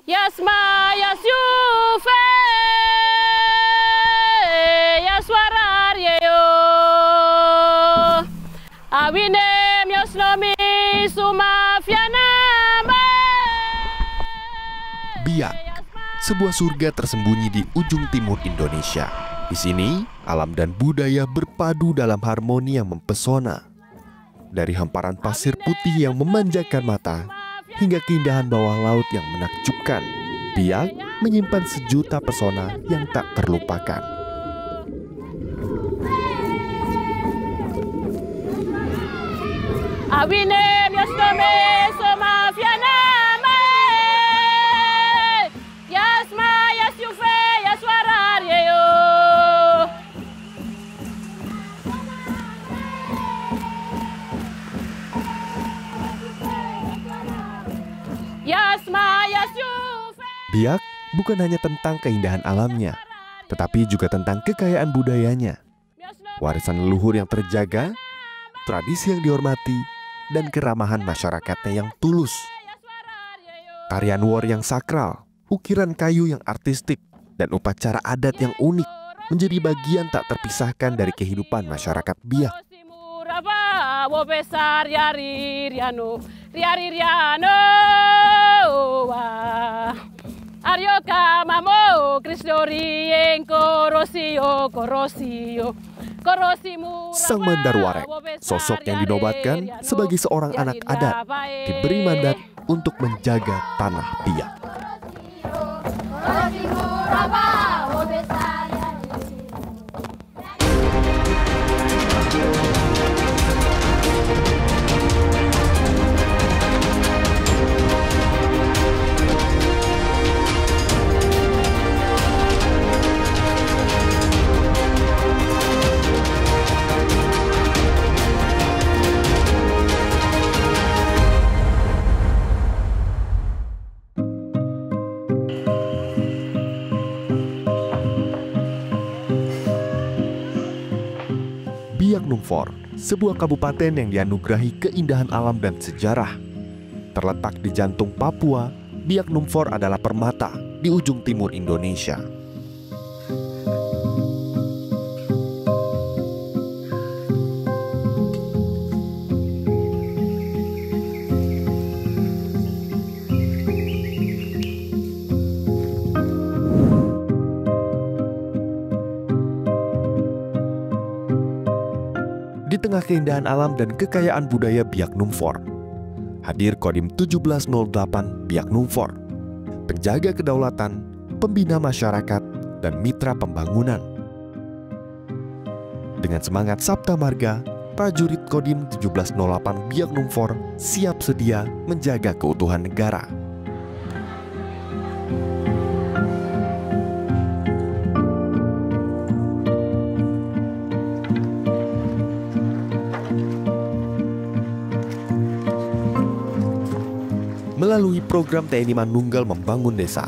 Yasma Yasyufe Yaswarar Yeyo Awinem Yosnomi Sumafiana. Biak, sebuah surga tersembunyi di ujung timur Indonesia. Di sini, alam dan budaya berpadu dalam harmoni yang mempesona. Dari hamparan pasir putih yang memanjakan mata, hingga keindahan bawah laut yang menakjubkan, Biak menyimpan sejuta pesona yang tak terlupakan. Awinem Yosnome Somafiana Yasma Yasyufe Yaswarar Yeyo Yasma Yasyufe. Biak bukan hanya tentang keindahan alamnya, tetapi juga tentang kekayaan budayanya, warisan leluhur yang terjaga, tradisi yang dihormati, dan keramahan masyarakatnya yang tulus. Tarian war yang sakral, ukiran kayu yang artistik, dan upacara adat yang unik menjadi bagian tak terpisahkan dari kehidupan masyarakat Biak. Sang Mandarwarek, sosok yang dinobatkan sebagai seorang anak adat, diberi mandat untuk menjaga tanah Biak. Biak Numfor, sebuah kabupaten yang dianugerahi keindahan alam dan sejarah. Terletak di jantung Papua, Biak Numfor adalah permata di ujung timur Indonesia. Di tengah keindahan alam dan kekayaan budaya Biak Numfor, hadir Kodim 1708 Biak Numfor, penjaga kedaulatan, pembina masyarakat, dan mitra pembangunan. Dengan semangat Sabta Marga, prajurit Kodim 1708 Biak Numfor siap sedia menjaga keutuhan negara. Melalui program TNI Manunggal Membangun Desa,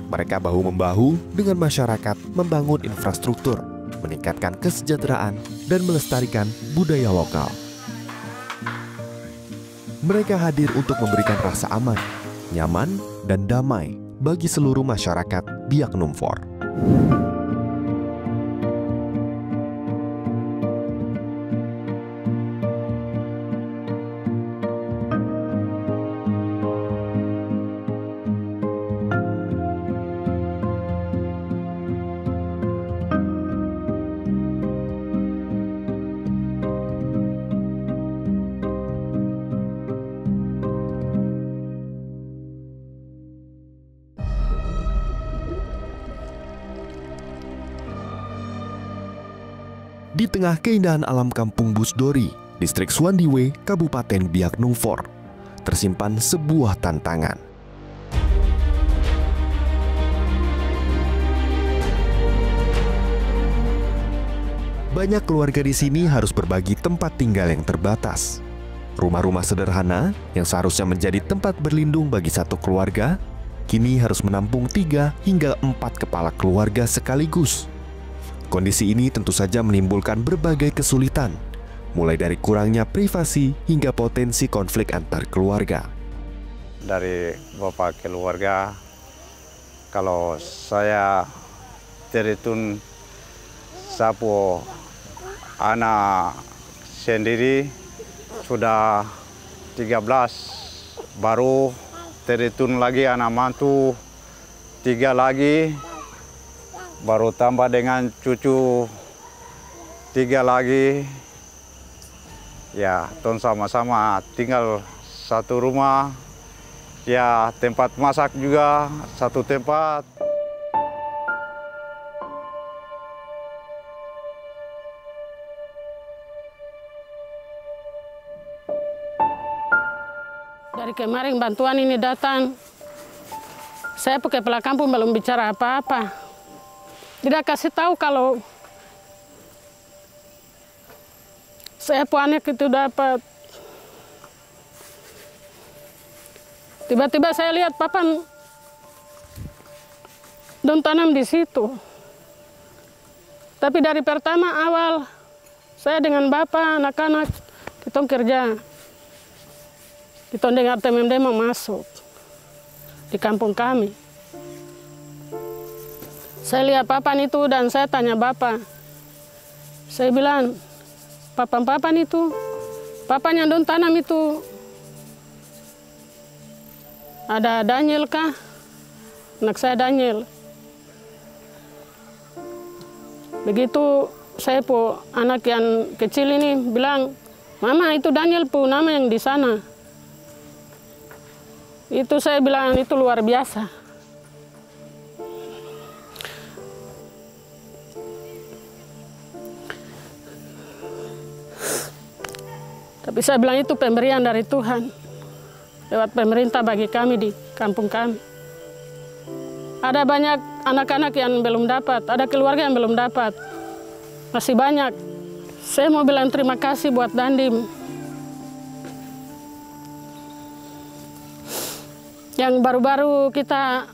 mereka bahu-membahu dengan masyarakat membangun infrastruktur, meningkatkan kesejahteraan, dan melestarikan budaya lokal. Mereka hadir untuk memberikan rasa aman, nyaman, dan damai bagi seluruh masyarakat Biak Numfor. Di tengah keindahan alam Kampung Busdori, Distrik Suwandiwe, Kabupaten Biak Numfor, tersimpan sebuah tantangan. Banyak keluarga di sini harus berbagi tempat tinggal yang terbatas. Rumah-rumah sederhana yang seharusnya menjadi tempat berlindung bagi satu keluarga, kini harus menampung 3 hingga 4 kepala keluarga sekaligus. Kondisi ini tentu saja menimbulkan berbagai kesulitan, mulai dari kurangnya privasi hingga potensi konflik antar keluarga. Dari beberapa keluarga Kalau saya terhitung sapu anak sendiri sudah 13, baru terhitung lagi anak mantu 3 lagi, baru tambah dengan cucu 3 lagi. Ya, ton sama-sama tinggal satu rumah. Ya, tempat masak juga satu tempat. Dari kemarin bantuan ini datang, saya pakai kepala kampung belum bicara apa-apa. Tidak kasih tahu kalau saya anak itu dapat. Tiba-tiba saya lihat papan don tanam di situ. Tapi dari pertama awal saya dengan bapak, anak-anak, kita kerja. Kita dengar demo masuk di kampung kami. Saya lihat papan itu dan saya tanya bapak. Saya bilang, papan itu, papan yang don tanam itu, ada Daniel kah? Anak saya Daniel. Begitu saya anak yang kecil ini bilang, Mama itu Daniel nama yang di sana. Itu saya bilang itu luar biasa. Tapi saya bilang itu pemberian dari Tuhan. Lewat pemerintah bagi kami di kampung kami. Ada banyak anak-anak yang belum dapat, ada keluarga yang belum dapat. Masih banyak. Saya mau bilang terima kasih buat Dandim. Yang baru-baru kita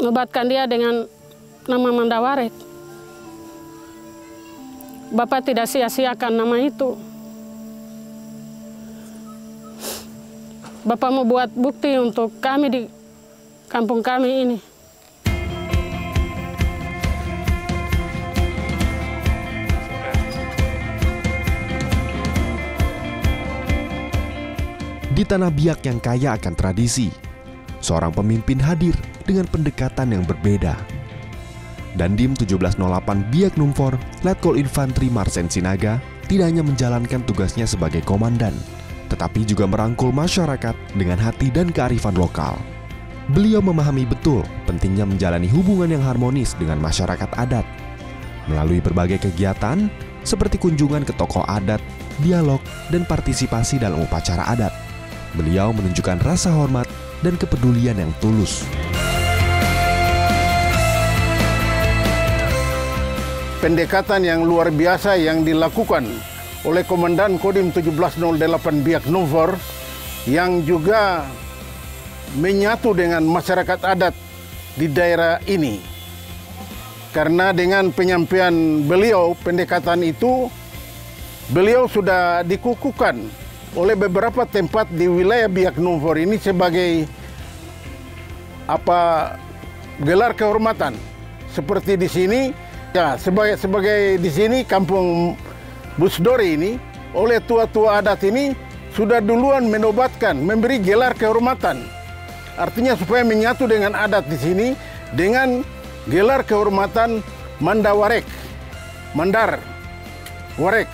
ngobatkan dia dengan nama Mandawarek. Bapak tidak sia-siakan nama itu. Bapak mau buat bukti untuk kami di kampung kami ini. Di tanah Biak yang kaya akan tradisi, seorang pemimpin hadir dengan pendekatan yang berbeda. Dandim 1708 Biak Numfor, Letkol Infantri Marsen Sinaga, tidak hanya menjalankan tugasnya sebagai komandan, tetapi juga merangkul masyarakat dengan hati dan kearifan lokal. Beliau memahami betul pentingnya menjalani hubungan yang harmonis dengan masyarakat adat. Melalui berbagai kegiatan, seperti kunjungan ke tokoh adat, dialog, dan partisipasi dalam upacara adat, beliau menunjukkan rasa hormat dan kepedulian yang tulus. Pendekatan yang luar biasa yang dilakukan oleh Komandan Kodim 1708 Biak Numfor yang juga menyatu dengan masyarakat adat di daerah ini. Karena dengan penyampaian beliau, pendekatan itu, beliau sudah dikukuhkan oleh beberapa tempat di wilayah Biak Numfor ini sebagai gelar kehormatan. Seperti di sini, ya sebagai di sini Kampung Busdori ini, oleh tua-tua adat ini sudah duluan menobatkan, memberi gelar kehormatan. Artinya supaya menyatu dengan adat di sini dengan gelar kehormatan Mandawarek, Mandar, Warek.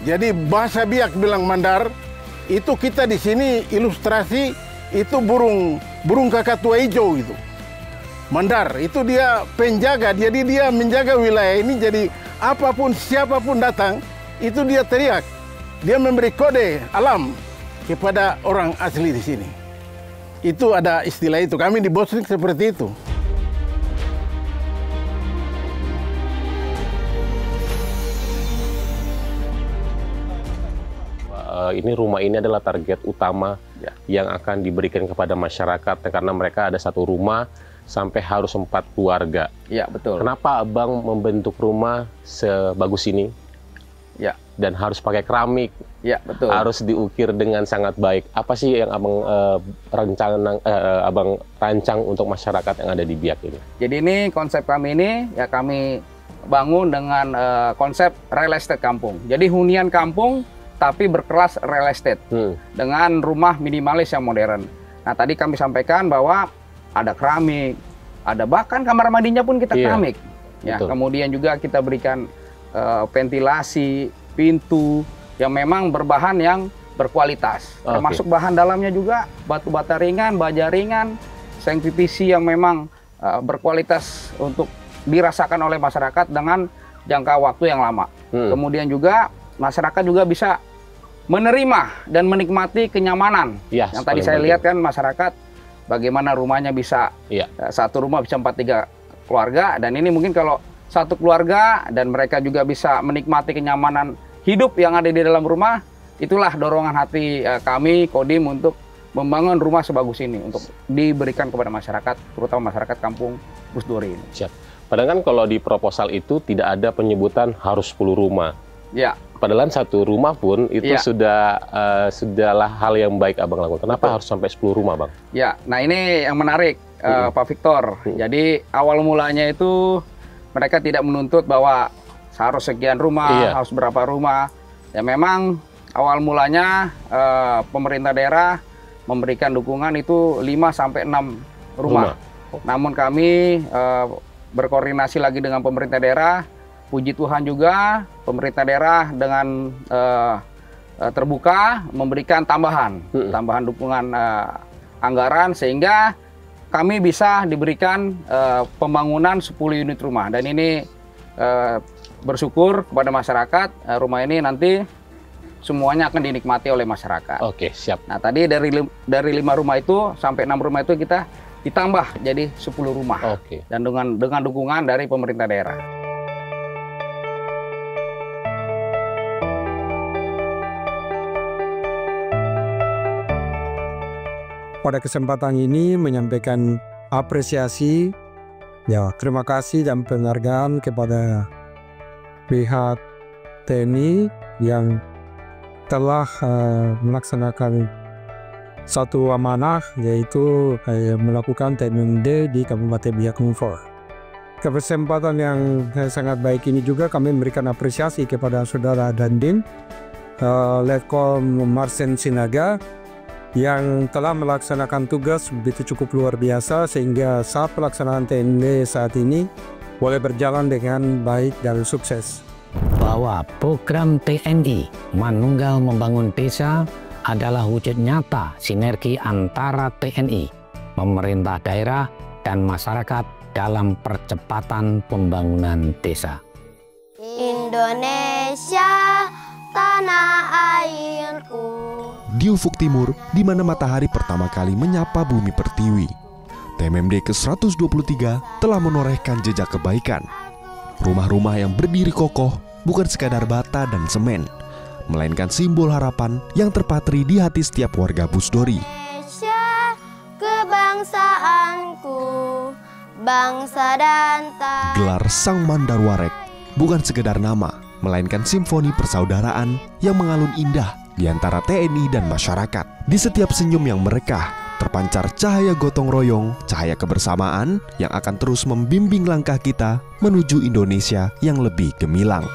Jadi bahasa Biak bilang Mandar, itu kita di sini ilustrasi itu burung kakatua hijau itu. Mandar itu dia penjaga, jadi dia menjaga wilayah ini. Jadi apapun siapapun datang itu dia teriak, dia memberi kode alam kepada orang asli di sini. Itu ada istilah itu, kami di Bosrik seperti itu. Ini rumah ini adalah target utama yang akan diberikan kepada masyarakat karena mereka ada satu rumah sampai harus 4 keluarga. Ya, betul. Kenapa Abang membentuk rumah sebagus ini? Ya. Dan harus pakai keramik. Ya, betul. Harus diukir dengan sangat baik. Apa sih yang abang rancang untuk masyarakat yang ada di Biak ini? Jadi ini konsep kami ini ya kami bangun dengan konsep real estate kampung. Jadi hunian kampung tapi berkelas real estate dengan rumah minimalis yang modern. Nah tadi kami sampaikan bahwa ada keramik, ada bahkan kamar mandinya pun kita keramik. Ya, kemudian juga kita berikan ventilasi, pintu yang memang berbahan yang berkualitas. Termasuk bahan dalamnya juga batu bata ringan, baja ringan, seng PVC yang memang berkualitas untuk dirasakan oleh masyarakat dengan jangka waktu yang lama. Kemudian juga masyarakat juga bisa menerima dan menikmati kenyamanan. Yang tadi saya lihat kan masyarakat bagaimana rumahnya bisa satu rumah bisa 4-3 keluarga, dan ini mungkin kalau satu keluarga dan mereka juga bisa menikmati kenyamanan hidup yang ada di dalam rumah, itulah dorongan hati kami Kodim untuk membangun rumah sebagus ini untuk diberikan kepada masyarakat, terutama masyarakat kampung Busdori ini. Siap. Padahal kan kalau di proposal itu tidak ada penyebutan harus 10 rumah. Ya. Padahal satu rumah pun itu sudahlah hal yang baik abang lakukan. Kenapa harus sampai 10 rumah, Bang? Ya, nah ini yang menarik Pak Victor. Jadi awal mulanya itu mereka tidak menuntut bahwa harus sekian rumah, harus berapa rumah. Ya memang awal mulanya pemerintah daerah memberikan dukungan itu 5-6 rumah. Namun kami berkoordinasi lagi dengan pemerintah daerah. Puji Tuhan juga pemerintah daerah dengan terbuka memberikan tambahan dukungan anggaran sehingga kami bisa diberikan pembangunan 10 unit rumah, dan ini bersyukur kepada masyarakat rumah ini nanti semuanya akan dinikmati oleh masyarakat. Oke, siap. Nah tadi dari 5 rumah itu sampai 6 rumah itu kita ditambah jadi 10 rumah. Dan dengan dukungan dari pemerintah daerah. Pada kesempatan ini menyampaikan apresiasi, terima kasih dan penghargaan kepada pihak TNI yang telah melaksanakan satu amanah, yaitu melakukan TNMD di Kabupaten Biak Numfor. Kesempatan yang sangat baik ini juga kami memberikan apresiasi kepada Saudara Dandim, Letkol Marsen Sinaga, yang telah melaksanakan tugas begitu cukup luar biasa sehingga saat pelaksanaan TND saat ini boleh berjalan dengan baik dan sukses. Bahwa program TNI Manunggal Membangun Desa adalah wujud nyata sinergi antara TNI, pemerintah daerah, dan masyarakat dalam percepatan pembangunan desa. Indonesia, tanah airku. Di ufuk timur, di mana matahari pertama kali menyapa bumi pertiwi, TMMD ke-123 telah menorehkan jejak kebaikan. Rumah-rumah yang berdiri kokoh bukan sekadar bata dan semen, melainkan simbol harapan yang terpatri di hati setiap warga Busdori. Indonesia, kebangsaanku, bangsa dan tanah. Gelar Sang Mandarwarek bukan sekedar nama, melainkan simfoni persaudaraan yang mengalun indah di antara TNI dan masyarakat. Di setiap senyum yang merekah, terpancar cahaya gotong royong, cahaya kebersamaan yang akan terus membimbing langkah kita menuju Indonesia yang lebih gemilang.